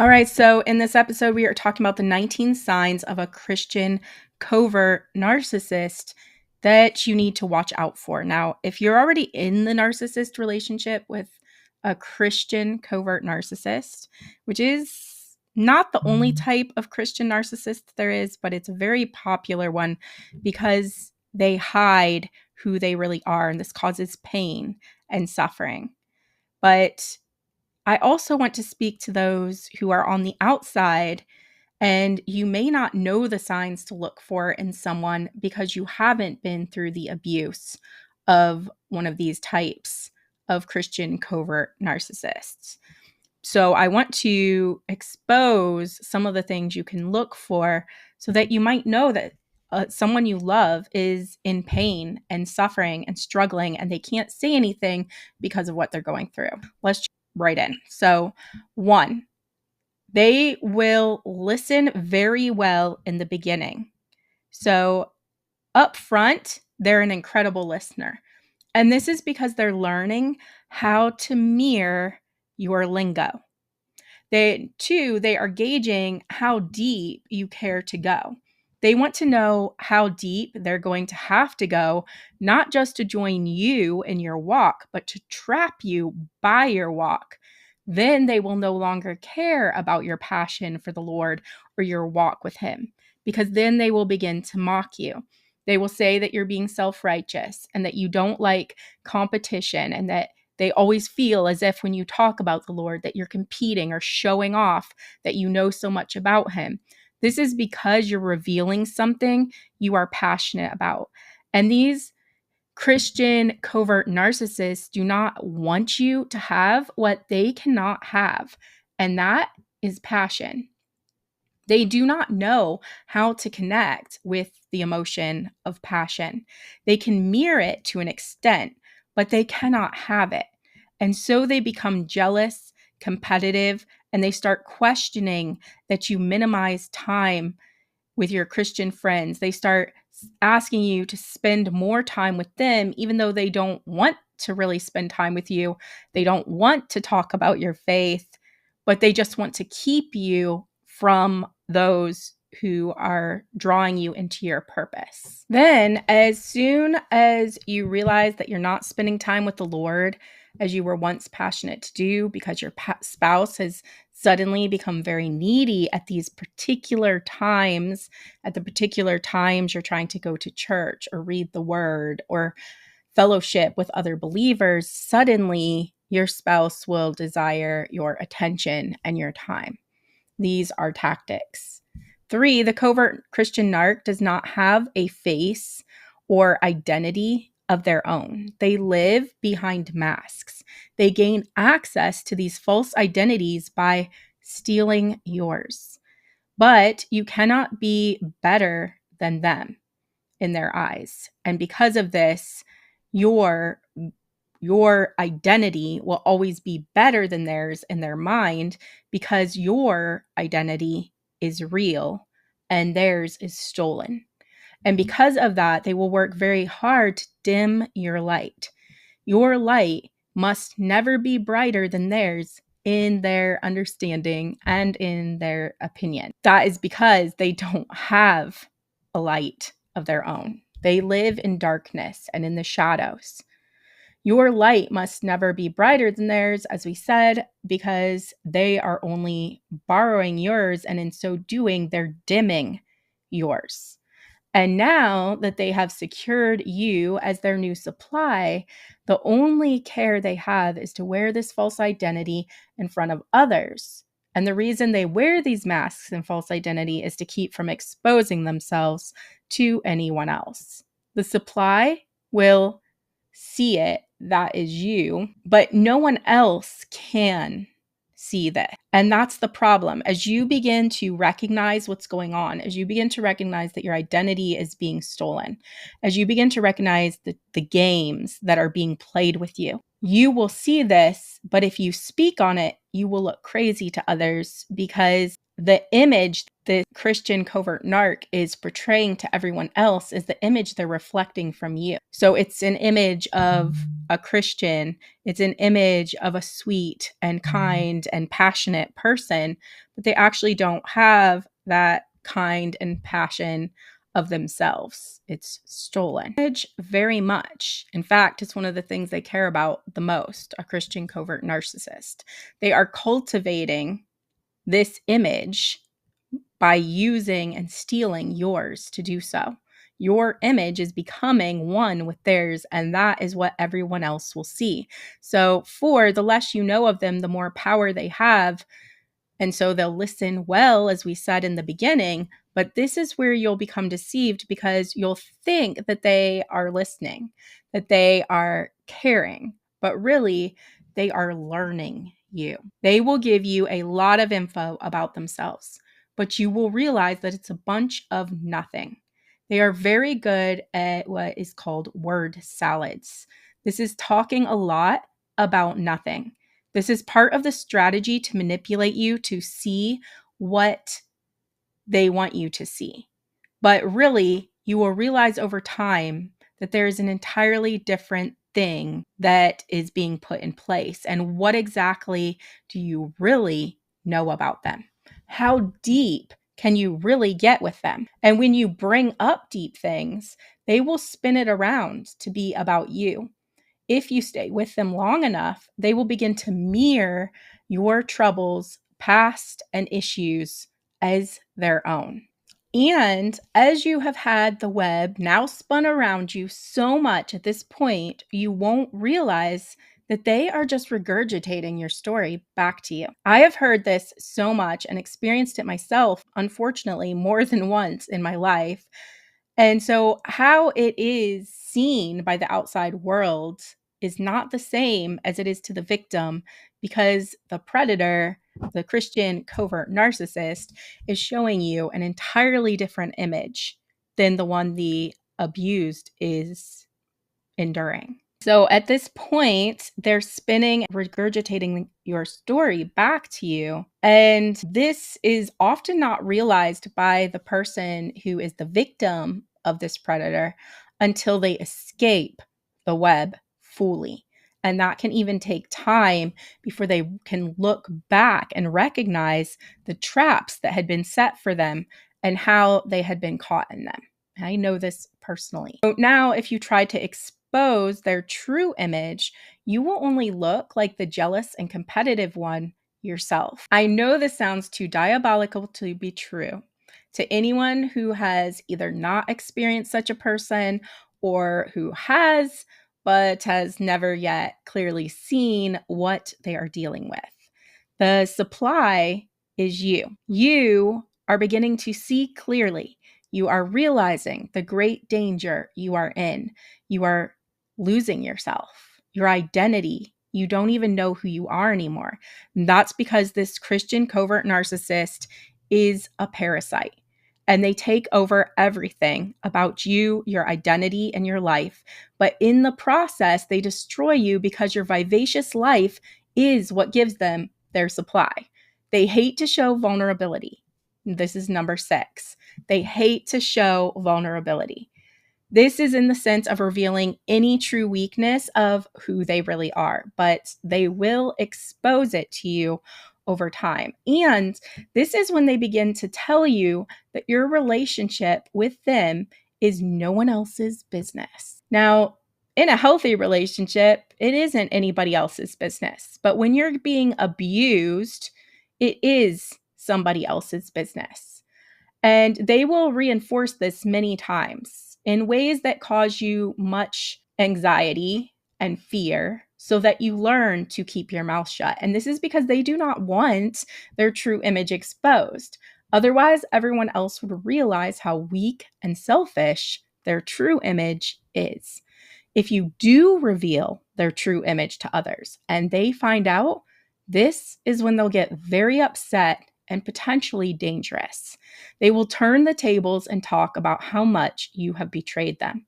All right, so in this episode, we are talking about the 19 signs of a Christian covert narcissist that you need to watch out for. Now, if you're already in the narcissist relationship with a Christian covert narcissist, which is not the only type of Christian narcissist there is, but it's a very popular one because they hide who they really are, and this causes pain and suffering. But I also want to speak to those who are on the outside, and you may not know the signs to look for in someone because you haven't been through the abuse of one of these types of Christian covert narcissists. So I want to expose some of the things you can look for so that you might know that someone you love is in pain and suffering and struggling, and they can't say anything because of what they're going through. Let's jump right in. So, one, they will listen very well in the beginning. So, up front, they're an incredible listener. And this is because they're learning how to mirror your lingo. They are gauging how deep you care to go. They want to know how deep they're going to have to go, not just to join you in your walk, but to trap you by your walk. Then they will no longer care about your passion for the Lord or your walk with Him, because then they will begin to mock you. They will say that you're being self-righteous and that you don't like competition, and that they always feel as if when you talk about the Lord that you're competing or showing off that you know so much about Him. This is because you're revealing something you are passionate about. And these Christian covert narcissists do not want you to have what they cannot have, and that is passion. They do not know how to connect with the emotion of passion. They can mirror it to an extent, but they cannot have it. And so they become jealous, competitive, and they start questioning that you minimize time with your Christian friends. They start asking you to spend more time with them, even though they don't want to really spend time with you. They don't want to talk about your faith, but they just want to keep you from those who are drawing you into your purpose. Then, as soon as you realize that you're not spending time with the Lord as you were once passionate to do, because your spouse has suddenly become very needy at these particular times, at the particular times you're trying to go to church or read the word or fellowship with other believers, suddenly your spouse will desire your attention and your time. These are tactics. 3, the covert Christian narc does not have a face or identity of their own. They live behind masks. They gain access to these false identities by stealing yours. But you cannot be better than them in their eyes. And because of this, your identity will always be better than theirs in their mind, because your identity is real and theirs is stolen. And because of that, they will work very hard to dim your light. Your light must never be brighter than theirs in their understanding and in their opinion. That is because they don't have a light of their own. They live in darkness and in the shadows. Your light must never be brighter than theirs, as we said, because they are only borrowing yours, and in so doing, they're dimming yours. And now that they have secured you as their new supply, the only care they have is to wear this false identity in front of others. And the reason they wear these masks and false identity is to keep from exposing themselves to anyone else. The supply will see it, that is you, but no one else can see that. And that's the problem. As you begin to recognize what's going on, as you begin to recognize that your identity is being stolen, as you begin to recognize the games that are being played with you, you will see this, but if you speak on it, you will look crazy to others, because the image the Christian covert narc is portraying to everyone else is the image they're reflecting from you. So it's an image of a Christian, it's an image of a sweet and kind and passionate person, but they actually don't have that kind and passion of themselves. It's stolen. Very much. In fact, it's one of the things they care about the most, a Christian covert narcissist. They are cultivating this image by using and stealing yours to do so. Your image is becoming one with theirs, and that is what everyone else will see. So, the less you know of them, the more power they have. And so they'll listen well, as we said in the beginning, but this is where you'll become deceived because you'll think that they are listening, that they are caring, but really they are learning you. They will give you a lot of info about themselves, but you will realize that it's a bunch of nothing. They are very good at what is called word salads. This is talking a lot about nothing. This is part of the strategy to manipulate you to see what they want you to see. But really, you will realize over time that there is an entirely different thing that is being put in place. And what exactly do you really know about them? How deep can you really get with them? And when you bring up deep things, they will spin it around to be about you. If you stay with them long enough, they will begin to mirror your troubles, past, and issues as their own. And as you have had the web now spun around you so much at this point, you won't realize that they are just regurgitating your story back to you. I have heard this so much and experienced it myself, unfortunately, more than once in my life. And so, how it is seen by the outside world is not the same as it is to the victim, because the predator, the Christian covert narcissist, is showing you an entirely different image than the one the abused is enduring. So at this point, they're spinning, regurgitating your story back to you. And this is often not realized by the person who is the victim of this predator until they escape the web fully. And that can even take time before they can look back and recognize the traps that had been set for them and how they had been caught in them. I know this personally. So now, if you try to expose their true image, you will only look like the jealous and competitive one yourself. I know this sounds too diabolical to be true. To anyone who has either not experienced such a person or who has, but has never yet clearly seen what they are dealing with, the supply is you. You are beginning to see clearly. You are realizing the great danger you are in. You are losing yourself, your identity. You don't even know who you are anymore. And that's because this Christian covert narcissist is a parasite. And they take over everything about you, your identity, and your life. But in the process, they destroy you because your vivacious life is what gives them their supply. They hate to show vulnerability. This is number 6. They hate to show vulnerability. This is in the sense of revealing any true weakness of who they really are, but they will expose it to you over time. And this is when they begin to tell you that your relationship with them is no one else's business. Now, in a healthy relationship, it isn't anybody else's business. But when you're being abused, it is somebody else's business. And they will reinforce this many times in ways that cause you much anxiety and fear so that you learn to keep your mouth shut. And this is because they do not want their true image exposed. Otherwise, everyone else would realize how weak and selfish their true image is. If you do reveal their true image to others and they find out, this is when they'll get very upset and potentially dangerous. They will turn the tables and talk about how much you have betrayed them.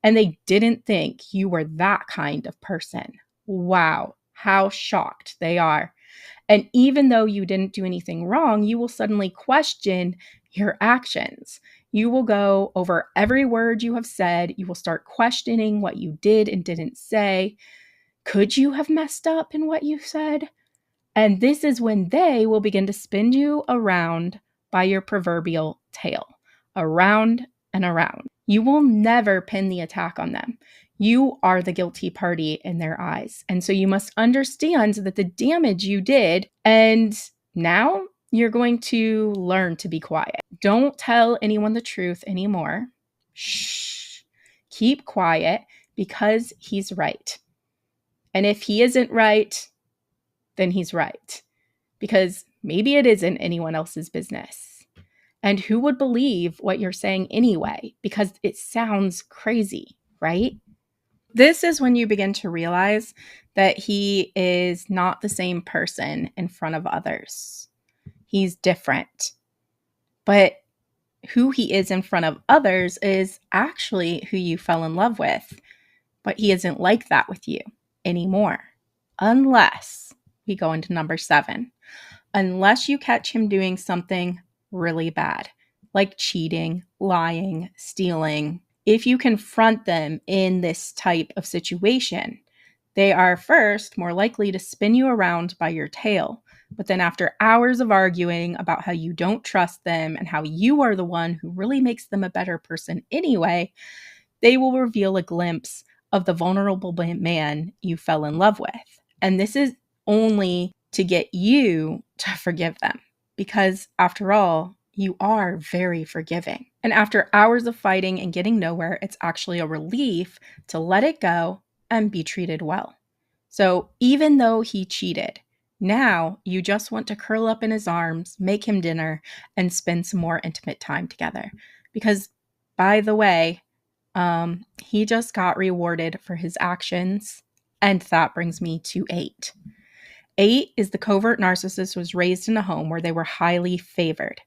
And they didn't think you were that kind of person. Wow, how shocked they are. And even though you didn't do anything wrong, you will suddenly question your actions. You will go over every word you have said. You will start questioning what you did and didn't say. Could you have messed up in what you said? And this is when they will begin to spin you around by your proverbial tail, around and around. You will never pin the attack on them. You are the guilty party in their eyes. And so you must understand that the damage you did, and now you're going to learn to be quiet. Don't tell anyone the truth anymore. Shh. Keep quiet because he's right. And if he isn't right, then he's right. Because maybe it isn't anyone else's business. And who would believe what you're saying anyway? Because it sounds crazy, right? This is when you begin to realize that he is not the same person in front of others. He's different. But who he is in front of others is actually who you fell in love with. But he isn't like that with you anymore. Unless we go into number 7. Unless you catch him doing something really bad, like cheating, lying, stealing. If you confront them in this type of situation, they are first more likely to spin you around by your tail. But then after hours of arguing about how you don't trust them and how you are the one who really makes them a better person anyway, they will reveal a glimpse of the vulnerable man you fell in love with. And this is only to get you to forgive them. Because after all, you are very forgiving. And after hours of fighting and getting nowhere, it's actually a relief to let it go and be treated well. So even though he cheated, now you just want to curl up in his arms, make him dinner, and spend some more intimate time together. Because, by the way, he just got rewarded for his actions. And that brings me to 8. 8 is the covert narcissist was raised in a home where they were highly favored.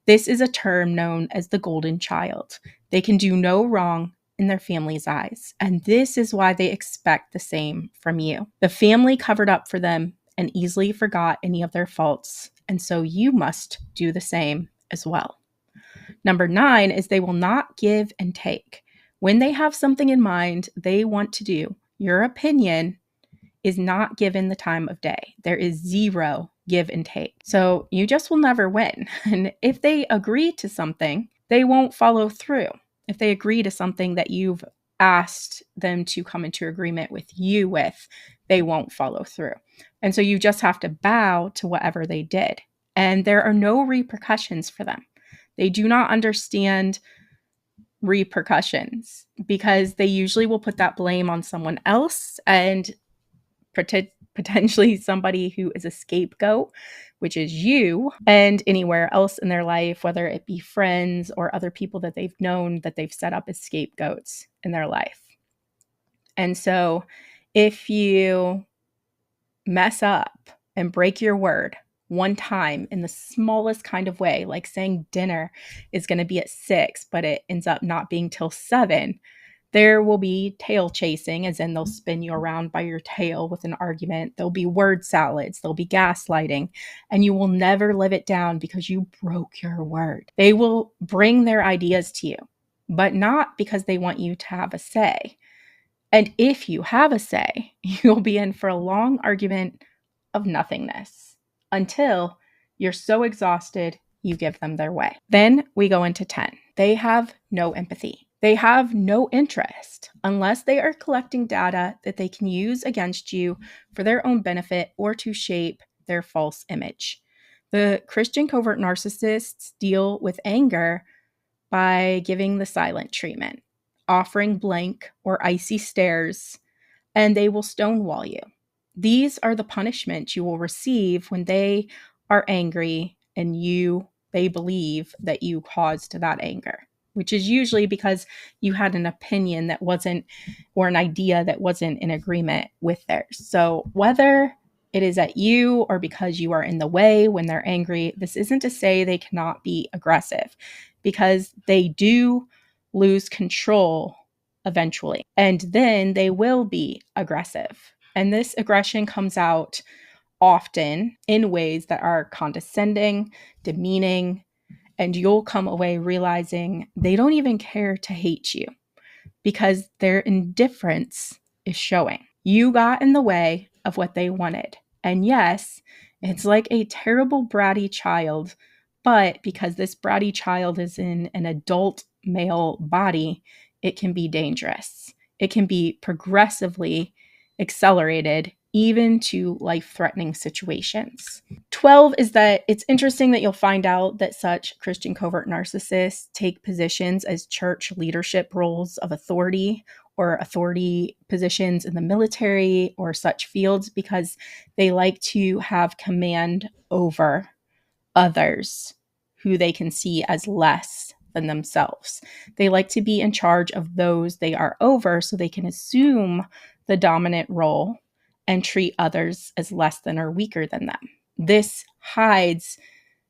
This is a term known as the golden child. They can do no wrong in their family's eyes, and this is why they expect the same from you. The family covered up for them and easily forgot any of their faults, and so you must do the same as well. Number 9 is they will not give and take. When they have something in mind they want to do, your opinion is not given the time of day. There is zero give and take. So you just will never win. And if they agree to something, they won't follow through. If they agree to something that you've asked them to come into agreement with you with, they won't follow through. And so you just have to bow to whatever they did. And there are no repercussions for them. They do not understand repercussions because they usually will put that blame on someone else and potentially somebody who is a scapegoat, which is you, and anywhere else in their life, whether it be friends or other people that they've known that they've set up as scapegoats in their life. And so if you mess up and break your word one time in the smallest kind of way, like saying dinner is going to be at 6, but it ends up not being till 7, there will be tail chasing, as in they'll spin you around by your tail with an argument. There'll be word salads. There'll be gaslighting. And you will never live it down because you broke your word. They will bring their ideas to you, but not because they want you to have a say. And if you have a say, you'll be in for a long argument of nothingness until you're so exhausted you give them their way. Then we go into 10. They have no empathy. They have no interest unless they are collecting data that they can use against you for their own benefit or to shape their false image. The Christian covert narcissists deal with anger by giving the silent treatment, offering blank or icy stares, and they will stonewall you. These are the punishments you will receive when they are angry and they believe that you caused that anger, which is usually because you had an opinion that wasn't, or an idea that wasn't in agreement with theirs. So whether it is at you or because you are in the way when they're angry, this isn't to say they cannot be aggressive, because they do lose control eventually. And then they will be aggressive. And this aggression comes out often in ways that are condescending, demeaning, And you'll come away realizing they don't even care to hate you because their indifference is showing. You got in the way of what they wanted. And yes, it's like a terrible bratty child, but because this bratty child is in an adult male body, it can be dangerous. It can be progressively accelerated even to life-threatening situations. 12 is that it's interesting that you'll find out that such Christian covert narcissists take positions as church leadership roles of authority or authority positions in the military or such fields because they like to have command over others who they can see as less than themselves. They like to be in charge of those they are over so they can assume the dominant role and treat others as less than or weaker than them. This hides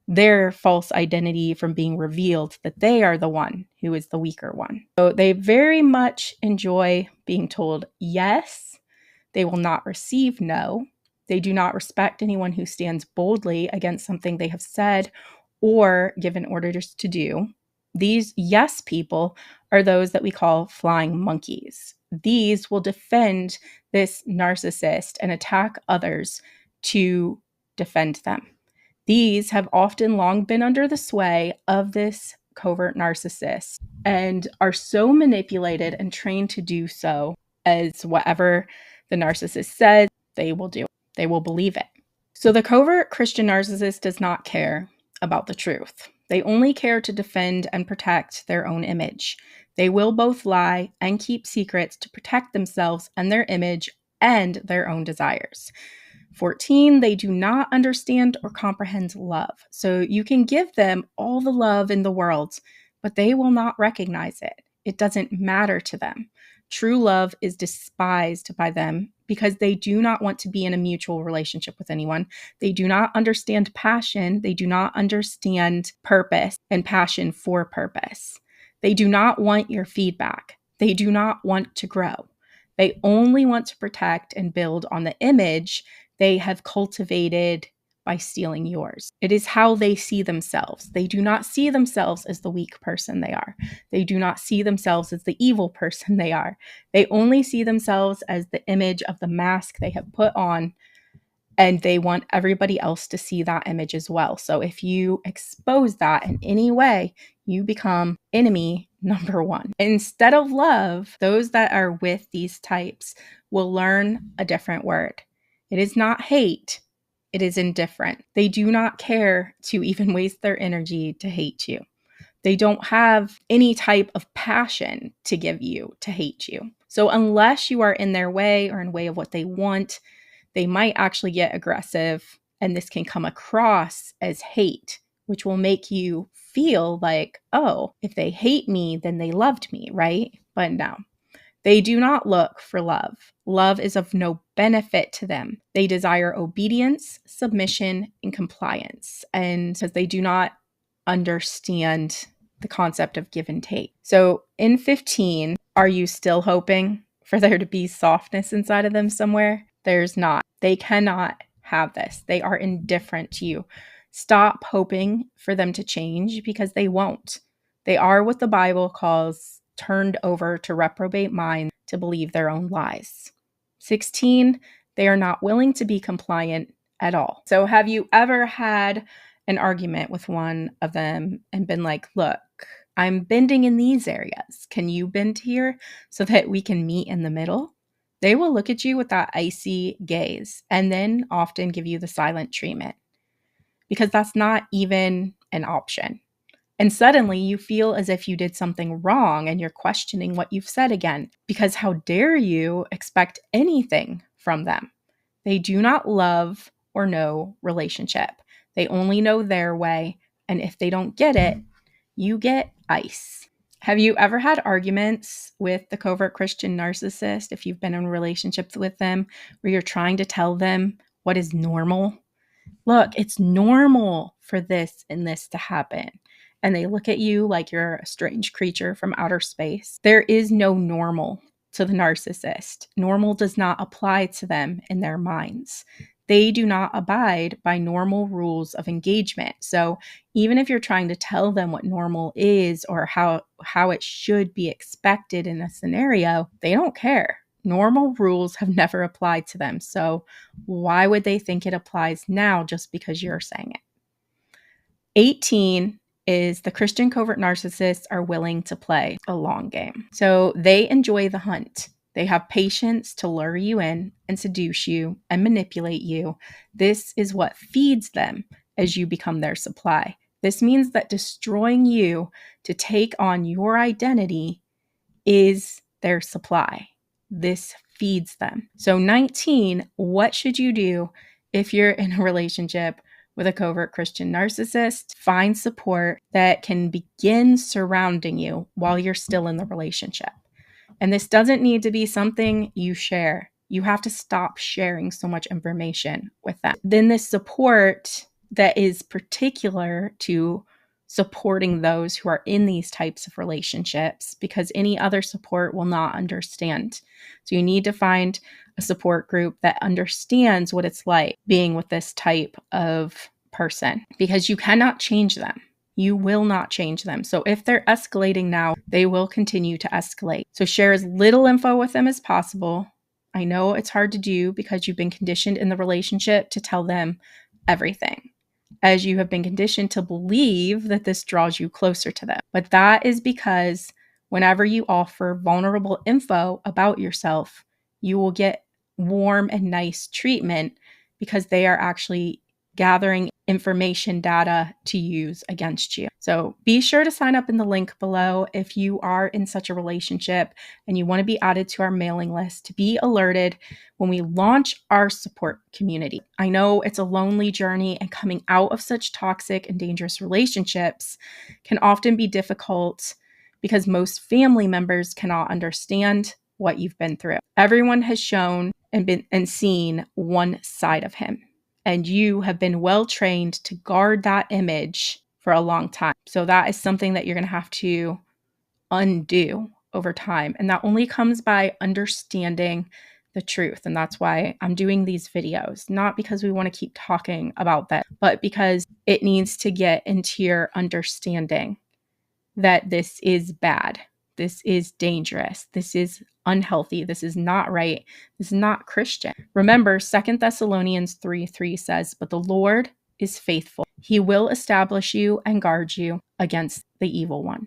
their false identity from being revealed that they are the one who is the weaker one. So they very much enjoy being told yes. They will not receive no. They do not respect anyone who stands boldly against something they have said or given orders to do. These yes people are those that we call flying monkeys. These will defend this narcissist and attack others to defend them. These have often long been under the sway of this covert narcissist and are so manipulated and trained to do so as whatever the narcissist says, they will do. They will believe it. So the covert Christian narcissist does not care about the truth. They only care to defend and protect their own image. They will both lie and keep secrets to protect themselves and their image and their own desires. 14, they do not understand or comprehend love. So you can give them all the love in the world, but they will not recognize it. It doesn't matter to them. True love is despised by them because they do not want to be in a mutual relationship with anyone. They do not understand passion. They do not understand purpose and passion for purpose. They do not want your feedback. They do not want to grow. They only want to protect and build on the image they have cultivated by stealing yours. It is how they see themselves. They do not see themselves as the weak person they are. They do not see themselves as the evil person they are. They only see themselves as the image of the mask they have put on, and they want everybody else to see that image as well. So if you expose that in any way, you become enemy number one. Instead of love, those that are with these types will learn a different word. It is not hate. It is indifferent. They do not care to even waste their energy to hate you. They don't have any type of passion to give you to hate you. So unless you are in their way or in way of what they want, they might actually get aggressive, and this can come across as hate, which will make you feel like, oh, if they hate me, then they loved me, right? But no. They do not look for love. Love is of no benefit to them. They desire obedience, submission, and compliance. And because they do not understand the concept of give and take. So in 15, are you still hoping for there to be softness inside of them somewhere? There's not. They cannot have this. They are indifferent to you. Stop hoping for them to change because they won't. They are what the Bible calls turned over to reprobate minds to believe their own lies. 16, they are not willing to be compliant at all. So have you ever had an argument with one of them and been like, look, I'm bending in these areas. Can you bend here so that we can meet in the middle? They will look at you with that icy gaze and then often give you the silent treatment because that's not even an option. And suddenly you feel as if you did something wrong and you're questioning what you've said again, because how dare you expect anything from them? They do not love or know relationship. They only know their way. And if they don't get it, you get ice. Have you ever had arguments with the covert Christian narcissist if you've been in relationships with them where you're trying to tell them what is normal? Look, it's normal for this and this to happen. And they look at you like you're a strange creature from outer space. There is no normal to the narcissist. Normal does not apply to them in their minds. They do not abide by normal rules of engagement. So even if you're trying to tell them what normal is or how it should be expected in a scenario, they don't care. Normal rules have never applied to them. So why would they think it applies now just because you're saying it? 18 is the Christian covert narcissists are willing to play a long game. So they enjoy the hunt. They have patience to lure you in and seduce you and manipulate you. This is what feeds them as you become their supply. This means that destroying you to take on your identity is their supply. This feeds them. So 19, what should you do if you're in a relationship with a covert Christian narcissist? Find support that can begin surrounding you while you're still in the relationship. And this doesn't need to be something you share. You have to stop sharing so much information with them. Then this support that is particular to supporting those who are in these types of relationships, because any other support will not understand. So you need to find a support group that understands what it's like being with this type of person, because you cannot change them. You will not change them. So if they're escalating now, they will continue to escalate. So share as little info with them as possible. I know it's hard to do because you've been conditioned in the relationship to tell them everything, as you have been conditioned to believe that this draws you closer to them. But that is because whenever you offer vulnerable info about yourself, you will get warm and nice treatment because they are actually gathering information data to use against you. So be sure to sign up in the link below if you are in such a relationship and you want to be added to our mailing list to be alerted when we launch our support community. I know it's a lonely journey, and coming out of such toxic and dangerous relationships can often be difficult because most family members cannot understand what you've been through. Everyone has shown and seen one side of him, and you have been well trained to guard that image for a long time. So that is something that you're going to have to undo over time. And that only comes by understanding the truth. And that's why I'm doing these videos, not because we want to keep talking about that, but because it needs to get into your understanding that this is bad. This is dangerous. This is unhealthy. This is not right. This is not Christian. Remember, 2 Thessalonians 3:3 says, "But the Lord is faithful. He will establish you and guard you against the evil one."